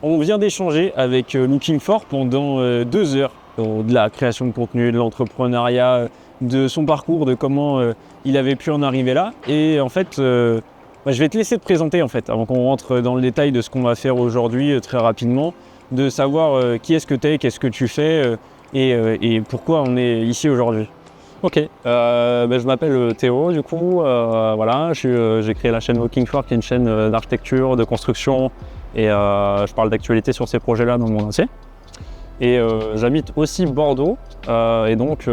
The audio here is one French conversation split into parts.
On vient d'échanger avec Looking For pendant 2 heures de la création de contenu, de l'entrepreneuriat, de son parcours, de comment il avait pu en arriver là. Et en fait, je vais te laisser te présenter en fait, avant qu'on rentre dans le détail de ce qu'on va faire aujourd'hui très rapidement, de savoir qui est-ce que tu es, qu'est-ce que tu fais et pourquoi on est ici aujourd'hui. Ok, je m'appelle Théo du coup, voilà, j'ai créé la chaîne Looking For qui est une chaîne d'architecture, de construction et je parle d'actualité sur ces projets-là dans le monde entier. Et j'habite aussi Bordeaux et donc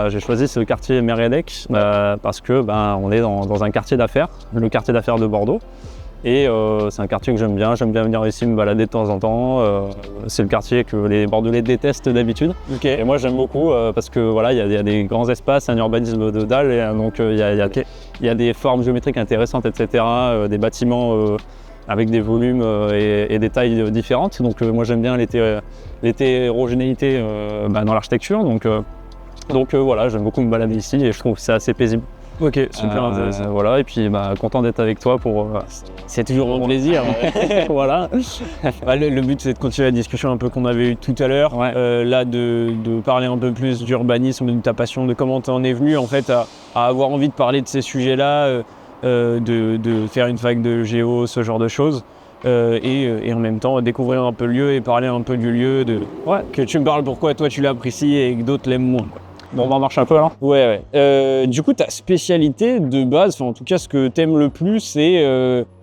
j'ai choisi ce quartier Mériadec parce que on est dans un quartier d'affaires, le quartier d'affaires de Bordeaux. Et c'est un quartier que j'aime bien venir ici me balader de temps en temps. C'est le quartier que les Bordelais détestent d'habitude. Okay. Et moi j'aime beaucoup parce que voilà, il y a des grands espaces, un urbanisme de dalle, et donc il y a des formes géométriques intéressantes, etc. Des bâtiments avec des volumes et des tailles différentes. Donc moi j'aime bien l'hétérogénéité dans l'architecture. Donc voilà, j'aime beaucoup me balader ici et je trouve que c'est assez paisible. Ok, super intéressant. Voilà, et puis content d'être avec toi pour... C'est toujours un plaisir. Voilà. Le but c'est de continuer la discussion un peu qu'on avait eue tout à l'heure. Ouais. Là de parler un peu plus d'urbanisme, de ta passion, de comment tu en es venu en fait à avoir envie de parler de ces sujets-là, de faire une fac de géo, ce genre de choses. Et en même temps découvrir un peu le lieu et parler un peu du lieu, que tu me parles pourquoi toi tu l'apprécies et que d'autres l'aiment moins. Bon, on marche un peu alors. Ouais. Du coup, ta spécialité de base, enfin en tout cas ce que t'aimes le plus, c'est,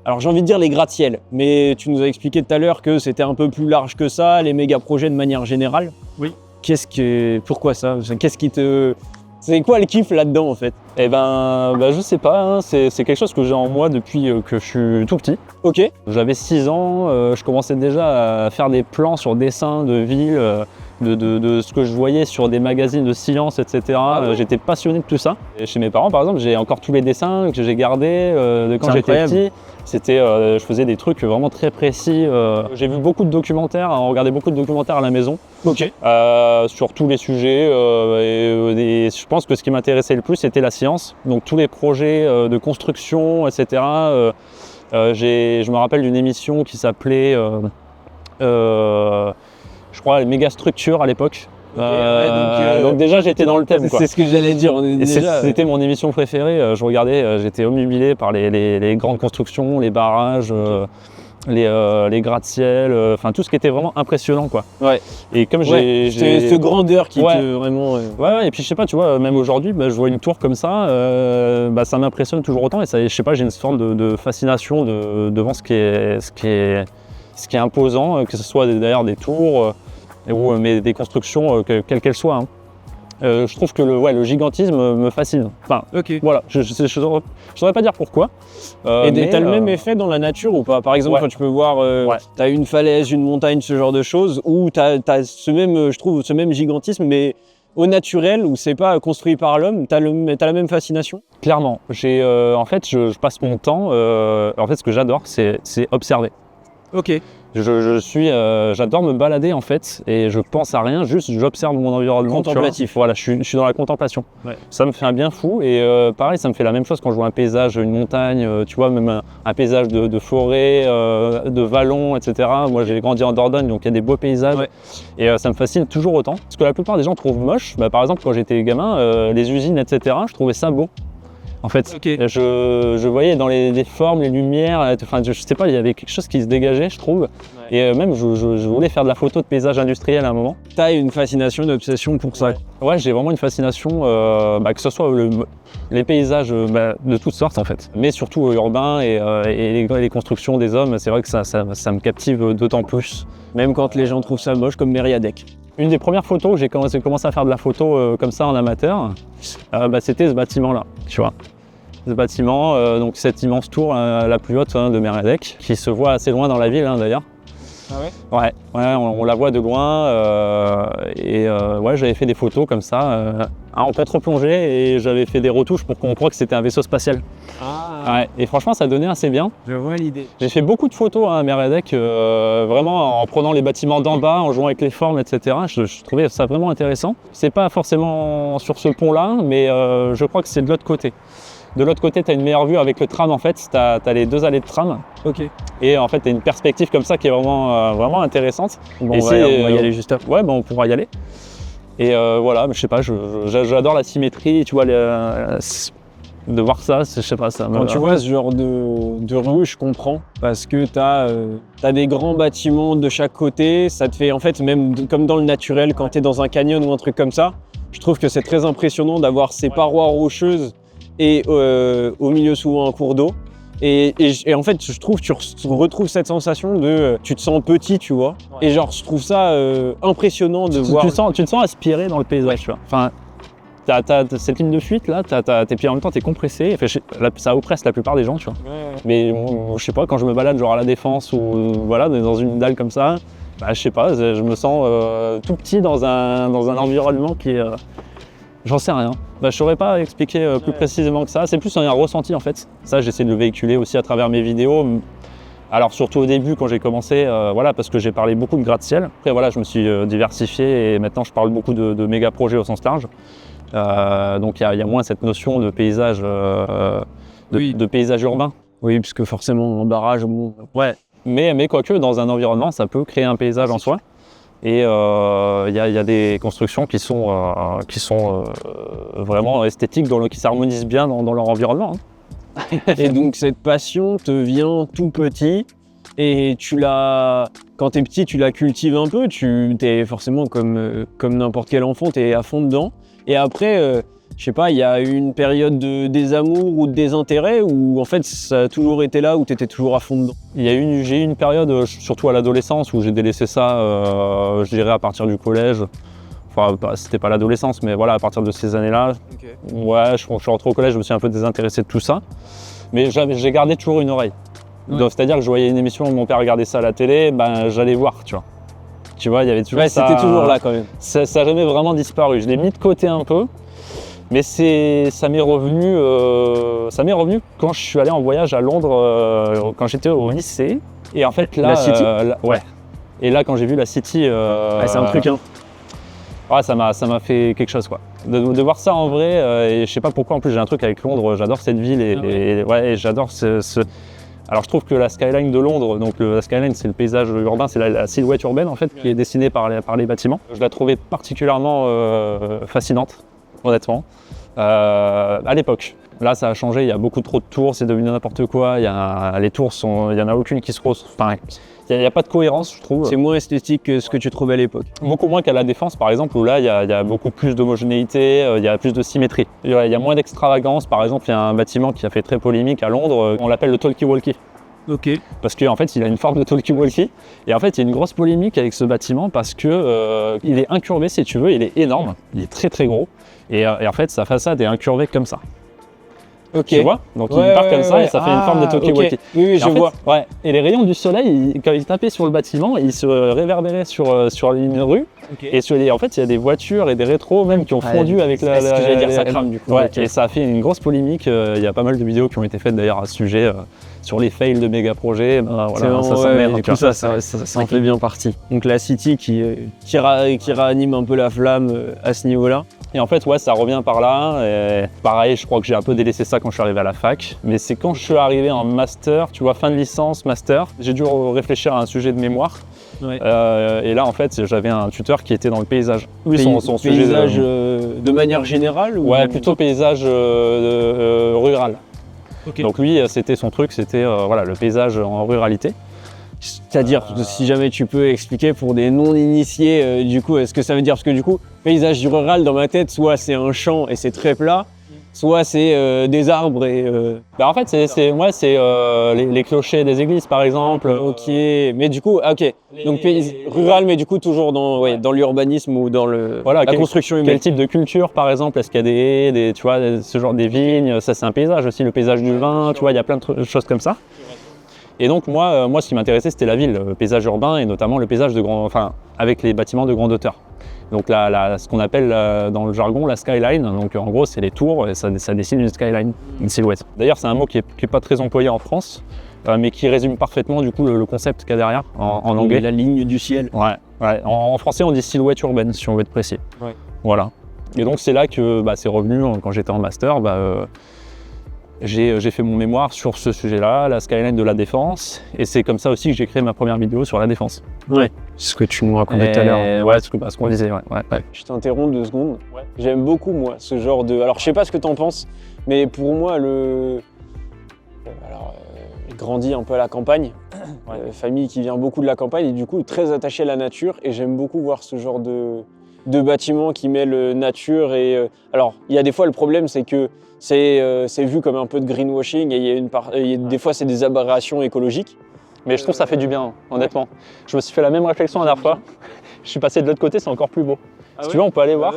alors j'ai envie de dire les gratte-ciel, mais tu nous as expliqué tout à l'heure que c'était un peu plus large que ça, les méga projets de manière générale. Oui. Pourquoi ça? C'est quoi le kiff là-dedans en fait? Eh je sais pas, hein. C'est quelque chose que j'ai en moi depuis que je suis tout petit. Ok. J'avais 6 ans, je commençais déjà à faire des plans sur dessin de ville, de ce que je voyais sur des magazines de science, etc. J'étais passionné de tout ça. Et chez mes parents, par exemple, j'ai encore tous les dessins que j'ai gardés de quand j'étais petit. Je faisais des trucs vraiment très précis. J'ai vu beaucoup de documentaires, on regardait beaucoup de documentaires à la maison. Ok. Sur tous les sujets. Je pense que ce qui m'intéressait le plus, c'était la science. Donc tous les projets de construction, etc. Je me rappelle d'une émission qui s'appelait, je crois, les mégastructures à l'époque. Donc déjà j'étais dans le thème, quoi. C'est ce que j'allais dire. C'était mon émission préférée. Je regardais, j'étais omnubilé par les grandes constructions, les barrages, les gratte-ciel, enfin tout ce qui était vraiment impressionnant, quoi. Ouais. Et comme c'est cette grandeur qui te vraiment. Ouais, et puis je sais pas, tu vois, même aujourd'hui, je vois une tour comme ça, ça m'impressionne toujours autant et ça, je sais pas, j'ai une forme de fascination devant ce qui est imposant, que ce soit d'ailleurs des tours mais des constructions quelles qu'elles soient. Hein. Je trouve que le gigantisme me fascine. Enfin, ok. Voilà, je saurais pas dire pourquoi. Et t'as le même effet dans la nature ou pas? Par exemple, quand tu peux voir, t'as une falaise, une montagne, ce genre de choses, où t'as ce même gigantisme, mais au naturel, où c'est pas construit par l'homme, t'as la même fascination? Clairement. En fait, je passe mon temps. En fait, ce que j'adore, c'est observer. Ok. J'adore me balader en fait et je pense à rien, juste j'observe mon environnement. Contemplatif. Voilà, je suis dans la contemplation. Ouais. Ça me fait un bien fou et pareil, ça me fait la même chose quand je vois un paysage, une montagne, tu vois, même un paysage de forêt, de vallons, etc. Moi j'ai grandi en Dordogne, donc il y a des beaux paysages et ça me fascine toujours autant. Ce que la plupart des gens trouvent moche, par exemple quand j'étais gamin, les usines, etc., je trouvais ça beau. En fait, je voyais dans les formes, les lumières, enfin, je sais pas, il y avait quelque chose qui se dégageait, je trouve. Ouais. Et même, je voulais faire de la photo de paysage industriel à un moment. T'as une fascination, une obsession pour ça? Ouais, j'ai vraiment une fascination, que ce soit les paysages de toutes sortes en fait, mais surtout urbains et les constructions des hommes, c'est vrai que ça me captive d'autant plus. Même quand les gens trouvent ça moche, comme Mériadec. Une des premières photos où j'ai commencé à faire de la photo comme ça en amateur, c'était ce bâtiment-là, tu vois. Ce bâtiment, donc cette immense tour la plus haute de Mériadec, qui se voit assez loin dans la ville d'ailleurs. Ah ouais? Ouais, on la voit de loin j'avais fait des photos comme ça en contre-plongée et j'avais fait des retouches pour qu'on croie que c'était un vaisseau spatial. Ah. Ouais, et franchement ça donnait assez bien. Je vois l'idée. J'ai fait beaucoup de photos à Mériadec, vraiment en prenant les bâtiments d'en bas, en jouant avec les formes, etc. Je trouvais ça vraiment intéressant. C'est pas forcément sur ce pont-là, mais je crois que c'est de l'autre côté. De l'autre côté, tu as une meilleure vue avec le tram en fait, tu as les 2 allées de tram. Ok. Et en fait, tu as une perspective comme ça qui est vraiment intéressante. Bon, et on va y aller juste après. Ouais, on pourra y aller. Et voilà, mais je sais pas, j'adore la symétrie, tu vois, de voir ça, je sais pas, ça. Quand tu vois ce genre de rue, je comprends, parce que t'as des grands bâtiments de chaque côté, ça te fait, en fait, même comme dans le naturel, quand t'es dans un canyon ou un truc comme ça, je trouve que c'est très impressionnant d'avoir ces parois rocheuses et au milieu souvent un cours d'eau. Et en fait, je trouve que tu retrouves cette sensation de, tu te sens petit, tu vois. Et genre, je trouve ça impressionnant de voir. Tu te sens aspiré dans le paysage, tu vois. Enfin, t'as cette ligne de fuite là, tes pieds en même temps, t'es compressé. Enfin, ça oppresse la plupart des gens, tu vois. Ouais. Mais je sais pas, quand je me balade genre à la Défense ou voilà, dans une dalle comme ça, bah, je sais pas, je me sens tout petit dans un environnement qui est. J'en sais rien. Bah, je saurais pas expliquer plus précisément que ça. C'est plus un ressenti en fait. Ça, j'essaie de le véhiculer aussi à travers mes vidéos. Alors surtout au début quand j'ai commencé, voilà, parce que j'ai parlé beaucoup de gratte-ciel. Après voilà, je me suis diversifié et maintenant je parle beaucoup de méga projets au sens large. Donc il y a moins cette notion de paysage, de paysage urbain. Oui, parce que forcément, en barrage, bon. Ouais. Mais quoique dans un environnement, ça peut créer un paysage en soi. Et il y a des constructions qui sont vraiment esthétiques, qui s'harmonisent bien dans leur environnement. Hein. Et donc cette passion te vient tout petit et quand t'es petit, tu la cultives un peu, tu t'es forcément comme n'importe quel enfant, t'es à fond dedans. Et après, je sais pas, il y a eu une période de désamour ou de désintérêt où en fait ça a toujours été là, où t'étais toujours à fond dedans. J'ai eu une période, surtout à l'adolescence, où j'ai délaissé ça, je dirais à partir du collège. Enfin, c'était pas l'adolescence, mais voilà, à partir de ces années-là. Okay. Ouais, je suis rentré au collège, je me suis un peu désintéressé de tout ça. Mais j'ai gardé toujours une oreille. Ouais. C'est-à-dire que je voyais une émission où mon père regardait ça à la télé, ben j'allais voir, tu vois. Tu vois, il y avait toujours ça. C'était toujours là quand même. Ça n'a jamais vraiment disparu. Je l'ai mis de côté un peu. Mais ça m'est revenu quand je suis allé en voyage à Londres, quand j'étais au lycée. Et en fait là, la City. Ouais. Et là, quand j'ai vu la City, c'est un truc, hein. Ouais, ça m'a fait quelque chose, quoi. De voir ça en vrai, et je sais pas pourquoi. En plus, j'ai un truc avec Londres. J'adore cette ville et j'adore Alors, je trouve que la skyline de Londres, donc la skyline, c'est le paysage urbain, c'est la silhouette urbaine en fait, qui est dessinée par les bâtiments. Je la trouvais particulièrement fascinante. Honnêtement, à l'époque. Là, ça a changé, il y a beaucoup trop de tours, c'est devenu n'importe quoi. Les tours, il n'y en a aucune qui se rose. Enfin, il n'y a pas de cohérence, je trouve. C'est moins esthétique que ce que tu trouvais à l'époque. Beaucoup moins qu'à la Défense, par exemple, où là, il y a beaucoup plus d'homogénéité, il y a plus de symétrie. Il y a moins d'extravagance. Par exemple, il y a un bâtiment qui a fait très polémique à Londres, on l'appelle le talkie-walkie. Ok. Parce qu'en fait, il a une forme de talkie-walkie. Et en fait, il y a une grosse polémique avec ce bâtiment parce que il est incurvé, si tu veux, il est énorme, il est très très gros. Et en fait, sa façade est incurvée comme ça. Ok. Tu vois? Donc il part comme ça et ça fait une forme de talkie-walkie. Okay. Oui, je vois. Ouais. Et les rayons du soleil, quand ils tapaient sur le bâtiment, ils se réverbéraient sur une rue. Okay. Et en fait, il y a des voitures et des rétros même qui ont fondu avec la. Ce que j'allais dire, ça crame du coup. Ouais. Okay. Et ça a fait une grosse polémique. Il y a pas mal de vidéos qui ont été faites d'ailleurs à ce sujet. Sur les fails de méga projets, voilà, ça s'emmerde. Ça en fait bien partie. Donc la City qui réanime un peu la flamme à ce niveau-là. Et en fait, ouais, ça revient par là. Et pareil, je crois que j'ai un peu délaissé ça quand je suis arrivé à la fac. Mais c'est quand je suis arrivé en master, tu vois, fin de licence, master, j'ai dû réfléchir à un sujet de mémoire. Ouais. Et là, en fait, j'avais un tuteur qui était dans le paysage. Oui, son sujet paysage de manière générale ou... Ouais, plutôt paysage rural. Okay. Donc lui, c'était son truc, c'était voilà, le paysage en ruralité. C'est-à-dire, si jamais tu peux expliquer pour des non-initiés, du coup, est-ce que ça veut dire, parce que du coup, paysage rural dans ma tête, soit c'est un champ et c'est très plat, soit c'est des arbres et... Bah en fait, c'est les clochers des églises, par exemple. Ok, mais du coup, ok. Donc rural, mais du coup toujours dans l'urbanisme ou dans la construction humaine. Quel type de culture, par exemple? Est-ce qu'il y a des haies, tu vois, ce genre des vignes? Ça, c'est un paysage aussi, le paysage du vin, tu vois, il y a plein de choses comme ça. Et donc moi, ce qui m'intéressait, c'était la ville, le paysage urbain et notamment le paysage avec les bâtiments de grande hauteur. Donc ce qu'on appelle dans le jargon la skyline, donc en gros c'est les tours et ça dessine une skyline, une silhouette. D'ailleurs c'est un mot qui est pas très employé en France, mais qui résume parfaitement du coup le concept qu'il y a derrière en anglais. La ligne du ciel. Ouais. En français on dit silhouette urbaine si on veut être précis. Ouais. Voilà. Et donc c'est là que c'est revenu quand j'étais en master. j'ai fait mon mémoire sur ce sujet-là, la skyline de la Défense, et c'est comme ça aussi que j'ai créé ma première vidéo sur la Défense. Ouais, c'est ce que tu nous racontais tout à l'heure. Ouais, ce qu'on disait, ouais. Je t'interromps 2 secondes. J'aime beaucoup, moi, ce genre de... Alors, je sais pas ce que t'en penses, mais pour moi, j'ai grandi un peu à la campagne, famille qui vient beaucoup de la campagne, et du coup, très attaché à la nature, et j'aime beaucoup voir ce genre de bâtiments qui mêlent nature et... Alors, il y a des fois, le problème, c'est que c'est vu comme un peu de greenwashing, et des fois, c'est des aberrations écologiques. Mais je trouve que ça fait du bien, honnêtement. Je me suis fait la même réflexion la dernière fois. Je suis passé de l'autre côté, c'est encore plus beau. Si tu veux, on peut aller voir.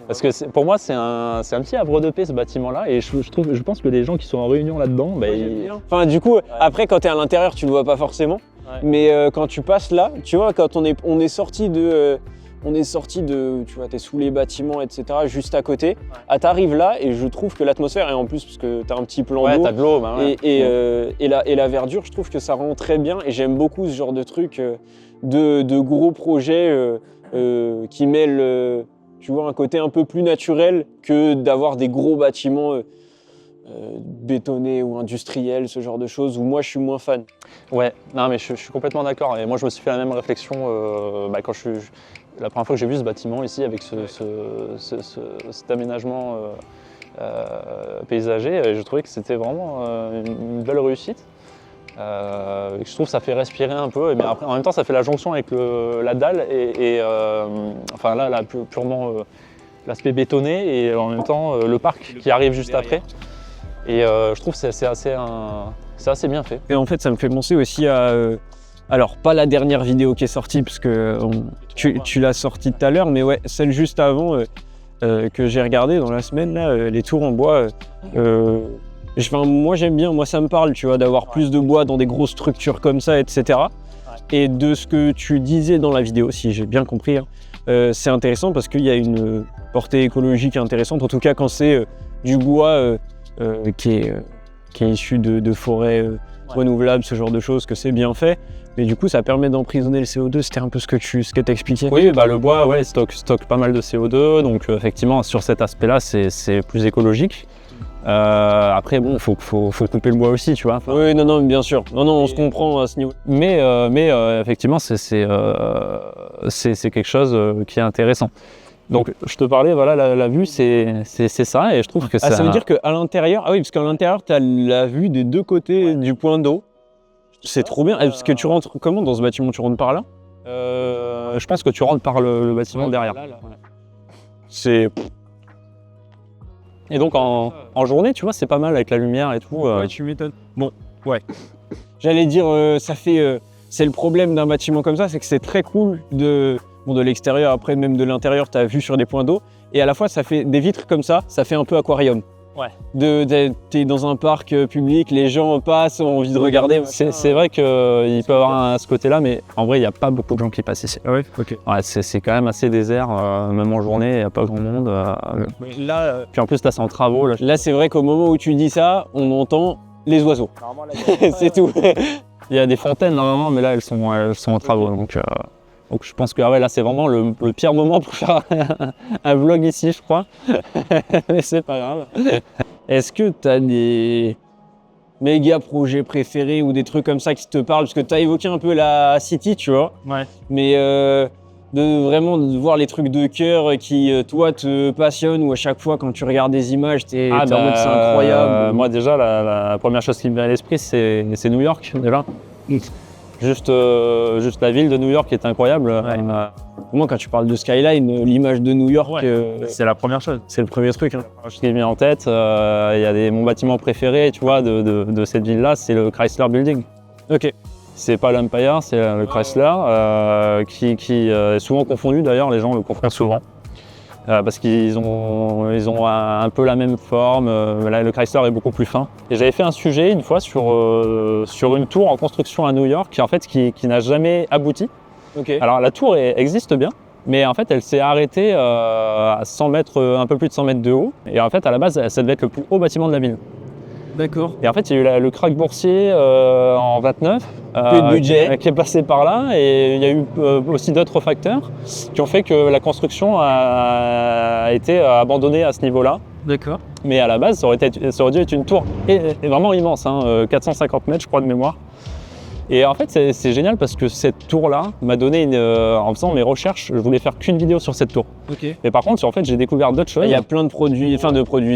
Parce que pour moi, c'est un petit havre de paix, ce bâtiment-là. Et je pense que les gens qui sont en réunion là-dedans, Enfin, du coup, après, quand tu es à l'intérieur, tu le vois pas forcément. Ouais. Mais quand tu passes là, tu vois, quand on est sorti de... tu vois, t'es sous les bâtiments, etc., juste à côté. Ouais. T'arrives là et je trouve que l'atmosphère, et en plus parce que t'as un petit plan d'eau, t'as de l'eau, et la verdure, je trouve que ça rend très bien. Et j'aime beaucoup ce genre de truc, de gros projets qui mêlent, tu vois, un côté un peu plus naturel que d'avoir des gros bâtiments bétonnés ou industriels, ce genre de choses, où moi je suis moins fan. Ouais, non mais je suis complètement d'accord. Et moi je me suis fait la même réflexion quand la première fois que j'ai vu ce bâtiment ici avec cet aménagement paysager, et je trouvais que c'était vraiment une belle réussite. Je trouve que ça fait respirer un peu, mais après, en même temps ça fait la jonction avec la dalle enfin là purement l'aspect bétonné, et en même temps le parc qui arrive juste après. Et je trouve que c'est assez bien fait. Et en fait, ça me fait penser aussi à... alors, pas la dernière vidéo qui est sortie, parce que tu l'as sortie tout à l'heure, mais ouais, celle juste avant que j'ai regardée dans la semaine, là, les tours en bois. Moi, j'aime bien, moi ça me parle, tu vois, d'avoir plus de bois dans des grosses structures comme ça, etc. Et de ce que tu disais dans la vidéo, si j'ai bien compris, hein, c'est intéressant parce qu'il y a une portée écologique intéressante, en tout cas quand c'est du bois qui est issu de forêts renouvelables, ce genre de choses, que c'est bien fait. Mais du coup, ça permet d'emprisonner le CO2, c'était un peu ce que tu expliquais. Oui, le bois stocke pas mal de CO2, donc effectivement, sur cet aspect-là, c'est plus écologique. Après, bon, faut couper le bois aussi, tu vois. Oui, non, bien sûr. Non, on se comprend à ce niveau. Mais effectivement, c'est quelque chose qui est intéressant. Donc, je te parlais, voilà, la vue, c'est ça, et je trouve que ça... Ça veut dire qu'à l'intérieur, oui, parce qu'à l'intérieur, tu as la vue des deux côtés du point d'eau. C'est trop bien. Parce que tu rentres comment dans ce bâtiment? Tu rentres par là? Je pense que tu rentres par le bâtiment derrière. C'est... Et donc en journée, tu vois, c'est pas mal avec la lumière et tout. Ouais, tu m'étonnes. Bon, ouais. J'allais dire, c'est le problème d'un bâtiment comme ça, c'est que c'est très cool de l'extérieur, après même de l'intérieur, tu as vu sur des points d'eau. Et à la fois, ça fait des vitres comme ça fait un peu aquarium. Ouais. T'es dans un parc public, les gens passent, ont envie de regarder. C'est vrai qu'il peut y avoir ce côté-là, mais en vrai, il n'y a pas beaucoup de gens qui passent ici. Ah ouais, ok. Ouais, c'est quand même assez désert, même en journée, il n'y a pas grand monde. Puis en plus, là, c'est en travaux. Là, c'est vrai qu'au moment où tu dis ça, on entend les oiseaux. C'est tout. Il y a des fontaines normalement, mais là, elles sont en travaux. Donc je pense que là, c'est vraiment le pire moment pour faire un vlog ici, je crois. Mais c'est pas grave. Est-ce que tu as des méga projets préférés ou des trucs comme ça qui te parlent? Parce que tu as évoqué un peu la City, tu vois. Ouais. Mais de voir les trucs de cœur qui, toi, te passionnent, ou à chaque fois, quand tu regardes des images, t'es en mode c'est incroyable. Moi, déjà, la première chose qui me vient à l'esprit, c'est New York, déjà. Juste la ville de New York est incroyable. Ouais. Moi, quand tu parles de skyline, l'image de New York, c'est la première chose. C'est le premier truc. Hein. Ce qui me vient en tête, il y a mon bâtiment préféré, tu vois, de cette ville-là, c'est le Chrysler Building. Ok. C'est pas l'Empire, c'est le Chrysler, qui est souvent confondu d'ailleurs, les gens le confondent souvent. Parce qu'ils ont un peu la même forme, là le Chrysler est beaucoup plus fin. Et j'avais fait un sujet une fois sur une tour en construction à New York qui n'a jamais abouti. Okay. Alors la tour existe bien, mais en fait elle s'est arrêtée à 100 mètres, un peu plus de 100 mètres de haut. Et en fait à la base ça devait être le plus haut bâtiment de la ville. D'accord. Et en fait, il y a eu le krach boursier en 29 qui est passé par là, et il y a eu aussi d'autres facteurs qui ont fait que la construction a été abandonnée à ce niveau-là. D'accord. Mais à la base, ça aurait dû être une tour et vraiment immense, 450 mètres, je crois, de mémoire. Et en fait, c'est génial parce que cette tour-là m'a donné en faisant mes recherches, je voulais faire qu'une vidéo sur cette tour. Ok. Et par contre, en fait, j'ai découvert d'autres choses. Il y a plein de produits,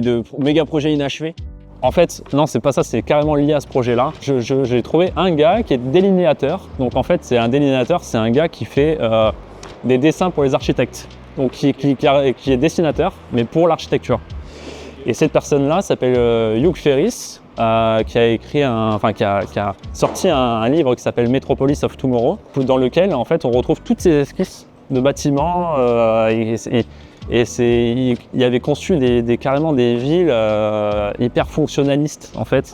de méga projets inachevés. En fait, non, c'est pas ça, c'est carrément lié à ce projet-là. J'ai trouvé un gars qui est delinéateur. Donc en fait, c'est un delinéateur, c'est un gars qui fait des dessins pour les architectes. Donc qui est dessinateur, mais pour l'architecture. Et cette personne-là s'appelle Hugh Ferris, qui a sorti un livre qui s'appelle Metropolis of Tomorrow, dans lequel en fait on retrouve toutes ces esquisses de bâtiments il avait conçu carrément des villes hyper fonctionnalistes en fait,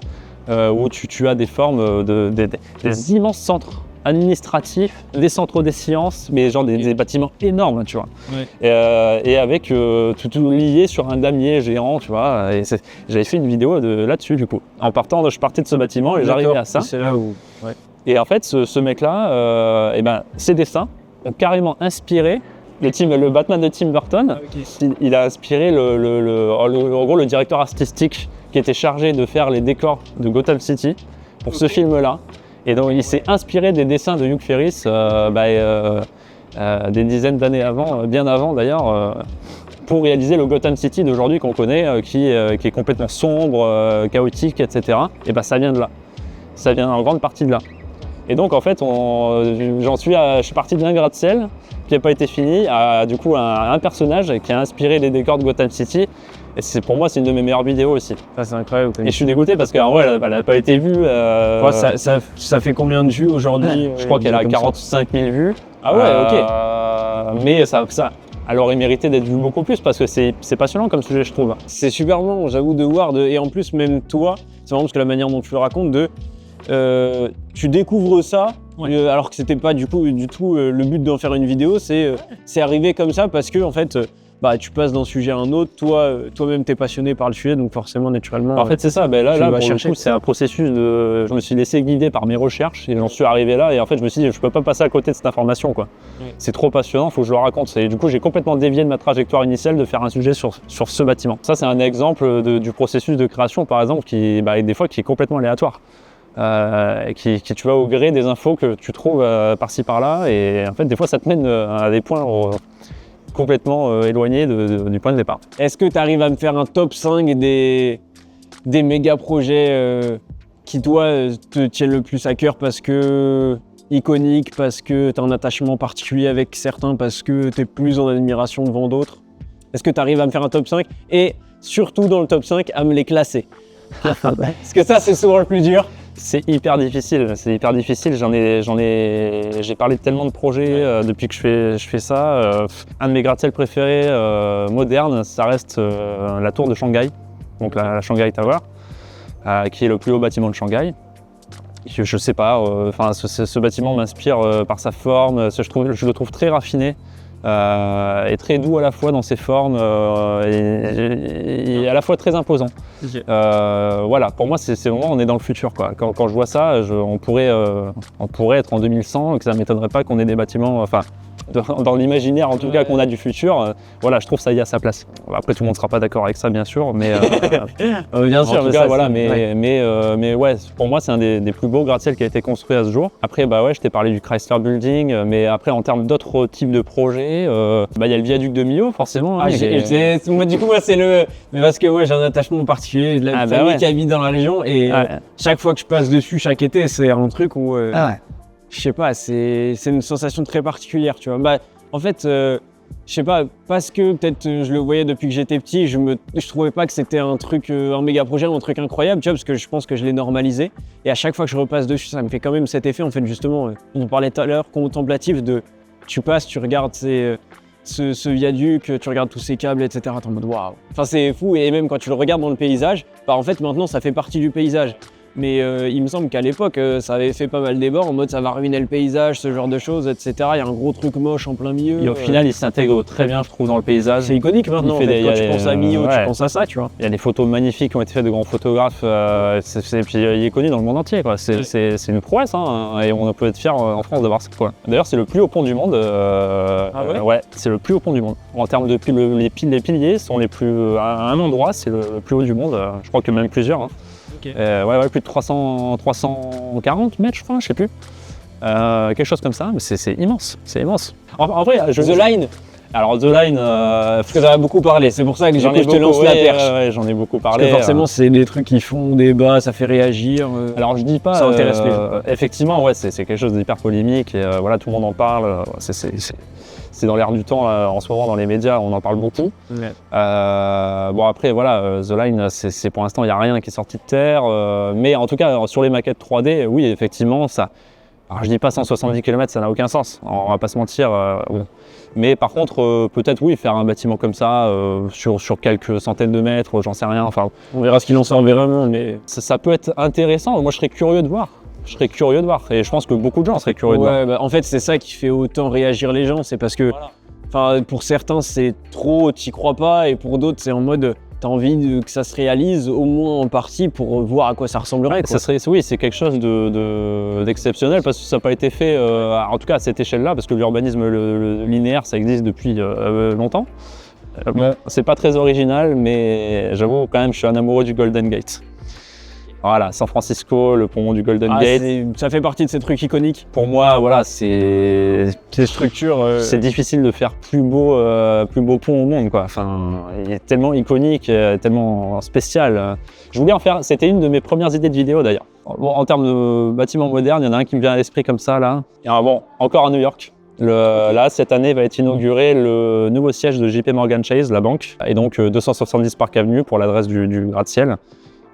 où tu as des formes des immenses centres administratifs, des centres des sciences, mais genre des bâtiments énormes, tu vois. Ouais. Et avec tout lié sur un damier géant, tu vois. Et j'avais fait une vidéo là-dessus, du coup. Je partais de ce bâtiment et j'arrivais à ça. C'est là où... Ouais. Et en fait, ce mec-là, ses dessins ont carrément inspiré le Batman de Tim Burton. Ah, okay. Il a inspiré en gros, le directeur artistique qui était chargé de faire les décors de Gotham City pour ce film-là. Et donc il s'est inspiré des dessins de Hugh Ferris des dizaines d'années avant, bien avant d'ailleurs, pour réaliser le Gotham City d'aujourd'hui qu'on connaît, qui est complètement sombre, chaotique, etc. Et ça vient de là. Ça vient en grande partie de là. Et donc en fait, je suis parti d'un gratte-ciel qui n'a pas été fini à du coup un personnage qui a inspiré les décors de Gotham City. Et pour moi, c'est une de mes meilleures vidéos aussi. Ça, c'est incroyable. Et je suis dégoûté parce qu'en vrai, elle n'a pas été vue. Ça fait combien de vues aujourd'hui? Je crois qu'elle a 45 000 vues. Ah ouais, ok. Mais elle aurait mérité d'être vue beaucoup plus parce que c'est passionnant comme sujet, je trouve. C'est super bon, j'avoue, de voir. Et en plus, même toi, c'est marrant parce que la manière dont tu le racontes, tu découvres ça. Ouais. Alors que c'était pas du tout le but d'en faire une vidéo, c'est arrivé comme ça parce que en fait. Tu passes d'un sujet à un autre, toi-même t'es passionné par le sujet, donc forcément, naturellement. En fait, c'est ça, là pour le coup, c'est un processus je me suis laissé guider par mes recherches et j'en suis arrivé là et en fait, je me suis dit, je peux pas passer à côté de cette information, quoi. Ouais. C'est trop passionnant, faut que je le raconte. Et du coup, j'ai complètement dévié de ma trajectoire initiale de faire un sujet sur ce bâtiment. Ça, c'est un exemple du processus de création, par exemple, qui, des fois, qui est complètement aléatoire. Qui tu vas au gré des infos que tu trouves par-ci par-là et en fait, des fois, ça te mène à des points complètement éloigné du point de départ. Est-ce que tu arrives à me faire un top 5 des méga projets qui toi te tiennent le plus à cœur parce que iconiques, parce que tu as un attachement particulier avec certains, parce que tu es plus en admiration devant d'autres? Est-ce que tu arrives à me faire un top 5 et surtout dans le top 5 à me les classer? Parce que ça, c'est souvent le plus dur. C'est hyper difficile. J'ai parlé de tellement de projets depuis que je fais ça. Un de mes gratte-ciel préférés modernes, ça reste la tour de Shanghai, donc la Shanghai Tower, qui est le plus haut bâtiment de Shanghai. Je sais pas, ce bâtiment m'inspire par sa forme. Je le trouve très raffiné. Et très doux à la fois dans ses formes et à la fois très imposant. Okay. Voilà, pour moi c'est vraiment on est dans le futur, quoi. Quand je vois ça, on pourrait être en 2100 et que ça ne m'étonnerait pas qu'on ait des bâtiments, dans l'imaginaire en tout cas qu'on a du futur. Voilà, je trouve ça y a sa place. Après tout le monde ne sera pas d'accord avec ça bien sûr, mais bien sûr, en tout cas, voilà, mais ouais, pour moi c'est un des plus beaux gratte-ciel qui a été construit à ce jour. Après je t'ai parlé du Chrysler Building, mais après en termes d'autres types de projets, il y a le viaduc de Millau forcément. Moi du coup c'est mais parce que j'ai un attachement particulier de la famille qui habite dans la région et chaque fois que je passe dessus chaque été, c'est un truc où je sais pas, c'est une sensation très particulière, tu vois. En fait, je sais pas, parce que peut-être je le voyais depuis que j'étais petit, je trouvais pas que c'était un truc, un méga projet, un truc incroyable, tu vois, parce que je pense que je l'ai normalisé. Et à chaque fois que je repasse dessus, ça me fait quand même cet effet, en fait, justement, on parlait tout à l'heure, contemplatif, tu passes, tu regardes ce viaduc, tu regardes tous ces câbles, etc. T'es en mode waouh. Enfin, c'est fou, et même quand tu le regardes dans le paysage, en fait, maintenant, ça fait partie du paysage. Mais il me semble qu'à l'époque, ça avait fait pas mal débat en mode ça va ruiner le paysage, ce genre de choses, etc. Il y a un gros truc moche en plein milieu. Et au final, il s'intègre très bien, je trouve, dans le paysage. C'est iconique maintenant. Il fait Quand tu des- penses à Millau, ouais. tu penses à ça, tu vois. Il y a des photos magnifiques qui ont été faites de grands photographes. Puis il est connu dans le monde entier, quoi. C'est une prouesse, hein, et on peut être fier en France d'avoir ça, quoi. D'ailleurs, c'est le plus haut pont du monde. ouais ouais, c'est le plus haut pont du monde. En termes de les piliers sont les plus. À un endroit, c'est le plus haut du monde. Je crois que même plusieurs. Hein. Ok. Ouais, plus de 340 mètres, je crois, je sais plus. Quelque chose comme ça, mais c'est immense. C'est immense. En vrai, The Line, alors The Line, parce que t'en as beaucoup parlé, c'est pour ça que j'en ai je te beaucoup, lance la perche. ouais, j'en ai beaucoup Parce parlé. que forcément, c'est des trucs qui font débat, ça fait réagir. Alors je dis pas, Ça intéresse les gens. effectivement, ouais, c'est quelque chose d'hyper polémique et voilà, tout le monde en parle. C'est dans l'air du temps là, en ce moment dans les médias, on en parle beaucoup. Ouais. Bon après voilà, The Line, c'est pour l'instant il n'y a rien qui est sorti de terre, mais en tout cas sur les maquettes 3D, oui effectivement ça. Alors je dis pas 170 km, ça n'a aucun sens, on va pas se mentir. Mais par contre peut-être oui faire un bâtiment comme ça sur quelques centaines de mètres, j'en sais rien. Enfin On verra ce qu'il en sort vraiment, mais ça peut être intéressant. Moi je serais curieux de voir. Et je pense que beaucoup de gens seraient curieux de voir. ouais, bah, en fait, c'est ça qui fait autant réagir les gens, c'est parce que, enfin, pour certains, c'est trop, t'y crois pas, et pour d'autres, c'est en mode, t'as envie que ça se réalise, au moins en partie, pour voir à quoi ça ressemblerait. Quoi. Ça serait, oui, c'est quelque chose d'exceptionnel parce que ça n'a pas été fait, en tout cas à cette échelle-là, parce que l'urbanisme le linéaire, ça existe depuis longtemps. C'est pas très original, mais j'avoue quand même, je suis un amoureux du Golden Gate. Voilà, San Francisco, le pont du Golden Gate. Ça fait partie de ces trucs iconiques. Pour moi, voilà, c'est Ces structures. c'est difficile de faire plus beau pont au monde, quoi. Enfin, il est tellement iconique, tellement spécial. Je voulais en faire. C'était une de mes premières idées de vidéo d'ailleurs. Bon, en termes de bâtiments modernes, il y en a un qui me vient à l'esprit comme ça là. Et bon, encore à New York. Là, cette année va être inauguré le nouveau siège de JP Morgan Chase, la banque, et donc 270 Park Avenue pour l'adresse du gratte-ciel.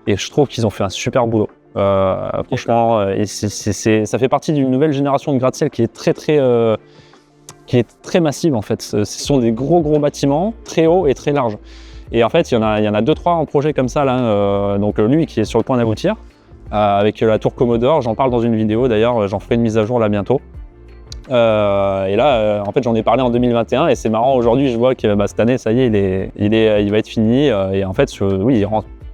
Et je trouve qu'ils ont fait un super boulot. Franchement, et ça fait partie d'une nouvelle génération de gratte-ciel qui est très massive en fait. Ce sont des gros bâtiments, très hauts et très larges. Et en fait, il y en a 2-3 en projet comme ça là. Donc lui qui est sur le point d'aboutir, avec la tour Commodore. J'en parle dans une vidéo d'ailleurs. J'en ferai une mise à jour là bientôt. Et là, en fait, j'en ai parlé en 2021 et c'est marrant. Aujourd'hui, je vois que cette année, ça y est, il va être fini. Et en fait, oui,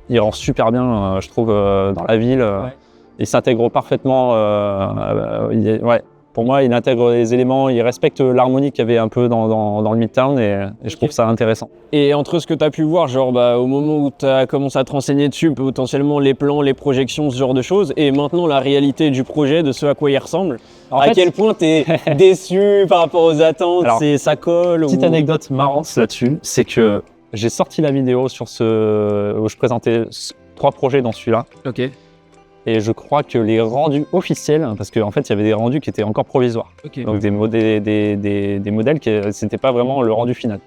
il rend super bien, je trouve, dans la ville. Ouais. Il s'intègre parfaitement. Ouais, pour moi, il intègre les éléments, il respecte l'harmonie qu'il y avait un peu dans le Midtown et je trouve ça intéressant. Et entre ce que tu as pu voir, genre au moment où tu as commencé à te renseigner dessus, potentiellement les plans, les projections, ce genre de choses, et maintenant la réalité du projet, de ce à quoi il ressemble, à quel point tu es déçu par rapport aux attentes, Alors, ça colle Petite anecdote marrante là-dessus, c'est que j'ai sorti la vidéo où je présentais 3 projets dans celui-là. Ok. Et je crois que les rendus officiels, parce qu'en fait il y avait des rendus qui étaient encore provisoires, Ok. donc des modèles qui n'étaient pas vraiment le rendu final.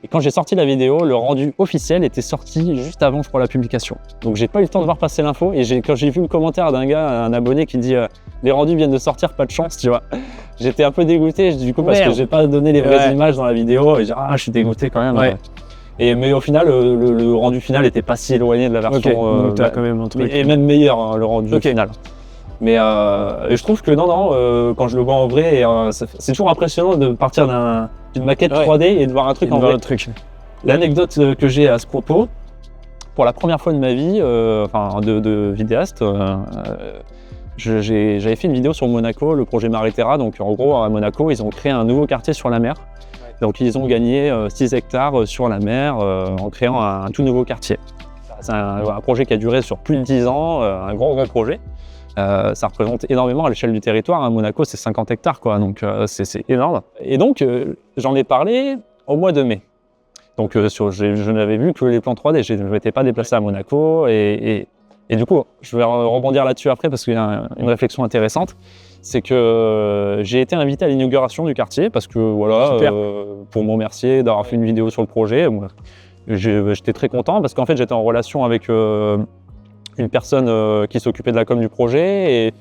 Et quand j'ai sorti la vidéo, le rendu officiel était sorti juste avant, je crois, la publication. Donc j'ai pas eu le temps de voir passer l'info et quand j'ai vu le commentaire d'un gars, un abonné qui dit les rendus viennent de sortir, pas de chance, tu vois. J'étais un peu dégoûté du coup parce que j'ai pas donné les vraies images dans la vidéo et j'ai dit je suis dégoûté quand même. Ouais. Mais au final, le rendu final n'était pas si éloigné de la version. Donc t'as quand même un truc. Et même meilleur, hein, le rendu final. Mais et je trouve que quand je le vois en vrai, c'est toujours impressionnant de partir d'une maquette 3D et de voir un truc en vrai. L'anecdote que j'ai à ce propos, pour la première fois de ma vie, de vidéaste, j'avais fait une vidéo sur Monaco, le projet Maritera. Donc en gros, à Monaco, ils ont créé un nouveau quartier sur la mer. Donc ils ont gagné 6 hectares sur la mer en créant un tout nouveau quartier. C'est un projet qui a duré sur plus de 10 ans, un gros projet. Ça représente énormément à l'échelle du territoire. Monaco, c'est 50 hectares, quoi, donc c'est énorme. Et donc j'en ai parlé au mois de mai. Donc je n'avais vu que les plans 3D, je ne m'étais pas déplacé à Monaco. Et du coup, je vais rebondir là-dessus après parce qu'il y a une réflexion intéressante. C'est que j'ai été invité à l'inauguration du quartier parce que voilà, pour me remercier d'avoir fait une vidéo sur le projet. Moi, j'étais très content parce qu'en fait j'étais en relation avec une personne qui s'occupait de la com du projet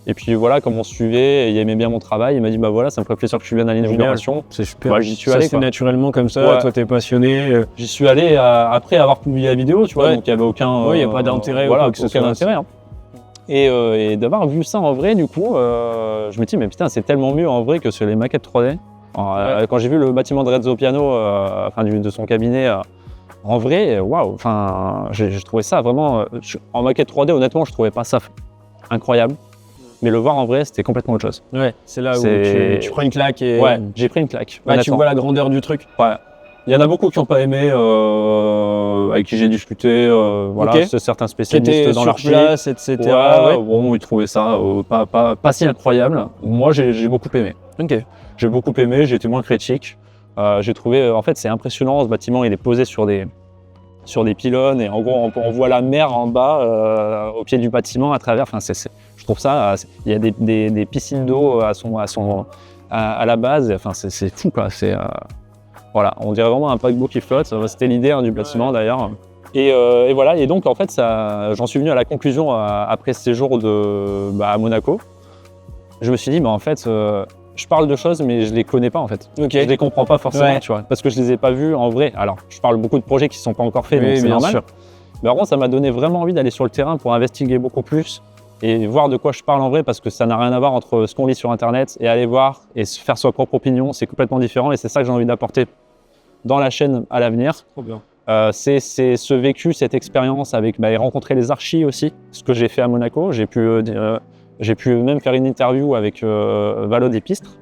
et puis voilà, comme on se suivait, il aimait bien mon travail, il m'a dit bah voilà, ça me ferait plaisir que tu viennes à l'inauguration. C'est super. Ouais, j'y suis allé, c'est quoi. naturellement comme ça, Ouais. toi t'es passionné. J'y suis allé après avoir publié la vidéo, tu vois, Ouais. donc il n'y avait aucun. Ouais, il n'y a pas d'intérêt. Voilà, ou quoi que ce aucun soit. intérêt. Hein. Et d'avoir vu ça en vrai, du coup, je me dis, mais putain, c'est tellement mieux en vrai que sur les maquettes 3D. Alors, quand j'ai vu le bâtiment de Renzo Piano, de son cabinet, en vrai, waouh, enfin, j'ai trouvé ça vraiment. En maquette 3D, honnêtement, je trouvais pas ça incroyable. Mais le voir en vrai, c'était complètement autre chose. Ouais, c'est là où C'est- tu prends une claque et Ouais, j'ai pris une claque. bah, tu honnêtement. vois la grandeur du truc. Ouais. Il y en a beaucoup qui n'ont pas aimé, avec qui j'ai discuté, voilà, Ok. c'est certains Qui spécialistes était dans sur l'archi. place, etc. Ouais, Ouais. bon, ils trouvaient ça pas si incroyable. Moi, j'ai beaucoup aimé. Ok. J'ai beaucoup aimé, j'ai été moins critique. J'ai trouvé, en fait, c'est impressionnant, ce bâtiment, il est posé sur des pylônes et en gros, on voit la mer en bas, au pied du bâtiment, à travers. Enfin, je trouve ça, il y a des piscines d'eau à la base. Enfin, c'est fou, quoi. Voilà, on dirait vraiment un paquebot qui flotte. C'était l'idée du bâtiment, d'ailleurs. Et voilà, et donc, en fait, j'en suis venu à la conclusion après ce séjour à Monaco. Je me suis dit, en fait, je parle de choses, mais je les connais pas en fait. Ok. Je les comprends pas forcément, Ouais. tu vois, parce que je les ai pas vus en vrai. Alors, je parle beaucoup de projets qui sont pas encore faits, Oui, donc c'est bien normal. sûr. Mais par contre, ça m'a donné vraiment envie d'aller sur le terrain pour investiguer beaucoup plus et voir de quoi je parle en vrai, parce que ça n'a rien à voir entre ce qu'on lit sur Internet et aller voir et se faire sa propre opinion. C'est complètement différent et c'est ça que j'ai envie d'apporter dans la chaîne à l'avenir. Trop bien. C'est ce vécu, cette expérience avec et rencontrer les archis aussi, ce que j'ai fait à Monaco. J'ai pu même faire une interview avec Valo des Pistres,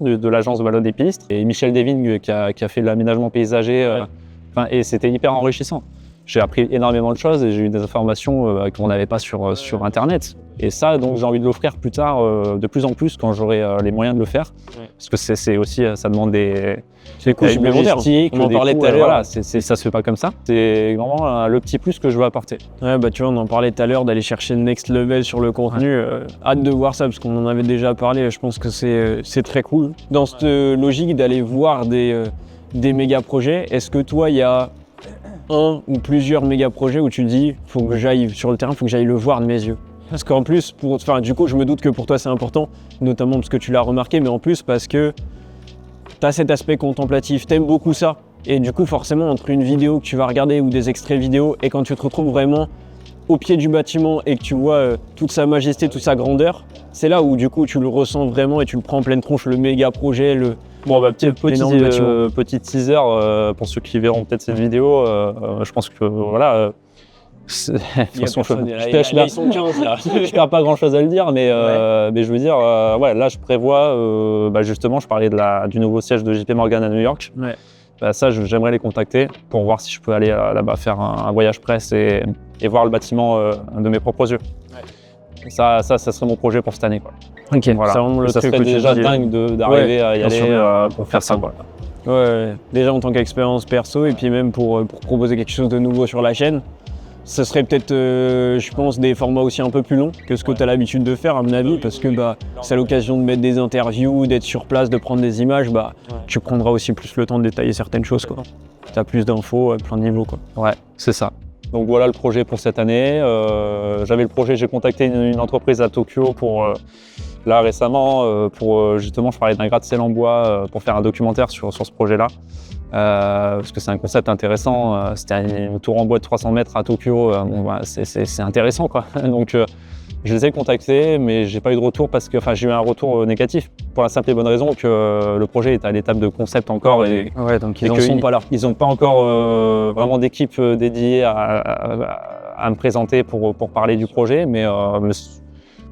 de l'agence Valo des Pistres, et Michel Deving qui a fait de l'aménagement paysager. Et c'était hyper enrichissant. J'ai appris énormément de choses et j'ai eu des informations qu'on n'avait pas sur Internet. Et ça, donc, j'ai envie de l'offrir plus tard, de plus en plus, quand j'aurai les moyens de le faire. Ouais. Parce que c'est aussi, ça demande des coûts supplémentaires. logistiques, On en des parlait coûts, tout à l'heure. voilà, ça se fait pas comme ça. C'est vraiment le petit plus que je veux apporter. Ouais, bah tu vois, on en parlait tout à l'heure d'aller chercher le next level sur le contenu. Hâte de voir ça parce qu'on en avait déjà parlé. Je pense que c'est très cool. Dans cette logique d'aller voir des méga projets, est-ce que toi, il y a un ou plusieurs méga projets où tu te dis, faut que j'aille sur le terrain, faut que j'aille le voir de mes yeux? Parce qu'en plus, du coup, je me doute que pour toi c'est important, notamment parce que tu l'as remarqué, mais en plus parce que tu as cet aspect contemplatif, t'aimes beaucoup ça. Et du coup, forcément, entre une vidéo que tu vas regarder ou des extraits vidéo et quand tu te retrouves vraiment au pied du bâtiment et que tu vois toute sa majesté, toute sa grandeur, c'est là où du coup tu le ressens vraiment et tu le prends en pleine tronche, le méga projet, Bon, Énorme bâtiment. petit teaser pour ceux qui verront peut-être cette vidéo. Je pense que voilà. De toute façon, ils sont 15 là. je perds pas grand chose à le dire, mais je veux dire, là je prévois, justement, je parlais du nouveau siège de JP Morgan à New York. Ouais. Ça, j'aimerais les contacter pour voir si je peux aller là-bas faire un voyage presse et voir le bâtiment de mes propres yeux. Ouais. Ça serait mon projet pour cette année, quoi. Ok, Voilà. ça, vraiment le Ça truc serait que tu déjà dis. dingue d'arriver à y bien aller sûr. pour faire ça, quoi. Ouais, déjà en tant qu'expérience perso et puis même pour proposer quelque chose de nouveau sur la chaîne, ce serait peut-être, je pense, des formats aussi un peu plus longs que ce que tu as l'habitude de faire à mon avis, parce que c'est l'occasion de mettre des interviews, d'être sur place, de prendre des images, tu prendras aussi plus le temps de détailler certaines choses, quoi. Tu as plus d'infos à plein de niveaux, quoi. Ouais, c'est ça. Donc voilà le projet pour cette année. J'ai contacté une entreprise à Tokyo là récemment, justement, je parlais d'un gratte-ciel en bois pour faire un documentaire sur ce projet-là. Parce que c'est un concept intéressant. C'était une tour en bois de 300 mètres à Tokyo. C'est intéressant, quoi. Donc je les ai contactés, mais j'ai pas eu de retour parce que, j'ai eu un retour négatif pour la simple et bonne raison que le projet est à l'étape de concept encore. Ouais, donc ils en sont pas là. Ils n'ont pas encore vraiment d'équipe dédiée à me présenter pour parler du projet, mais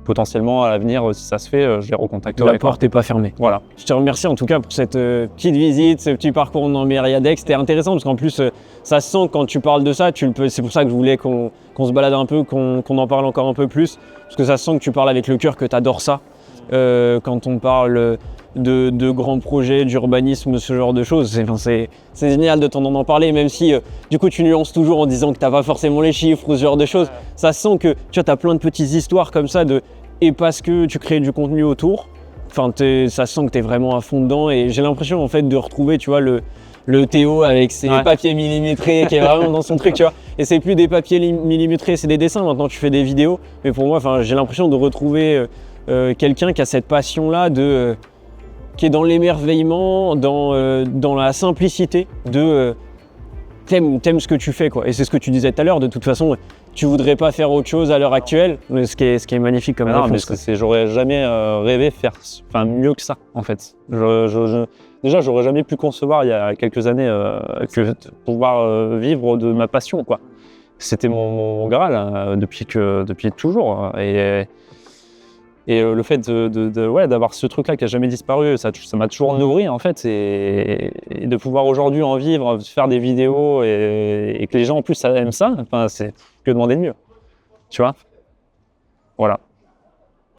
potentiellement à l'avenir, si ça se fait, je les recontacterai. La porte n'est pas fermée. Voilà. Je te remercie en tout cas pour cette petite visite, ce petit parcours dans Mériadex. C'était intéressant parce qu'en plus, ça se sent quand tu parles de ça. C'est pour ça que je voulais qu'on se balade un peu, qu'on en parle encore un peu plus. Parce que ça se sent que tu parles avec le cœur, que tu adores ça. Quand on parle de grands projets, d'urbanisme, ce genre de choses. C'est génial de t'en en parler, même si du coup tu nuances toujours en disant que tu n'as pas forcément les chiffres ou ce genre de choses. Ça se sent que tu as plein de petites histoires comme ça et parce que tu crées du contenu autour, ça se sent que tu es vraiment à fond dedans et j'ai l'impression en fait de retrouver, tu vois, le Théo avec ses papiers millimétrés qui est vraiment dans son truc, tu vois. Et c'est plus des papiers millimétrés, c'est des dessins, maintenant tu fais des vidéos. Mais pour moi, j'ai l'impression de retrouver quelqu'un qui a cette passion-là qui est dans l'émerveillement, dans la simplicité t'aimes ce que tu fais, quoi. Et c'est ce que tu disais tout à l'heure, de toute façon, tu voudrais pas faire autre chose à l'heure actuelle? Ce qui est magnifique comme Non, mais réponse. j'aurais jamais rêvé faire mieux que ça, en fait. Déjà, j'aurais jamais pu concevoir il y a quelques années que de pouvoir vivre de ma passion, quoi. C'était mon Graal depuis toujours. Et le fait d'avoir ce truc-là qui a jamais disparu, ça m'a toujours nourri, en fait. Et de pouvoir aujourd'hui en vivre, faire des vidéos et que les gens, en plus, aiment ça, c'est que demander de mieux. Tu vois? Voilà.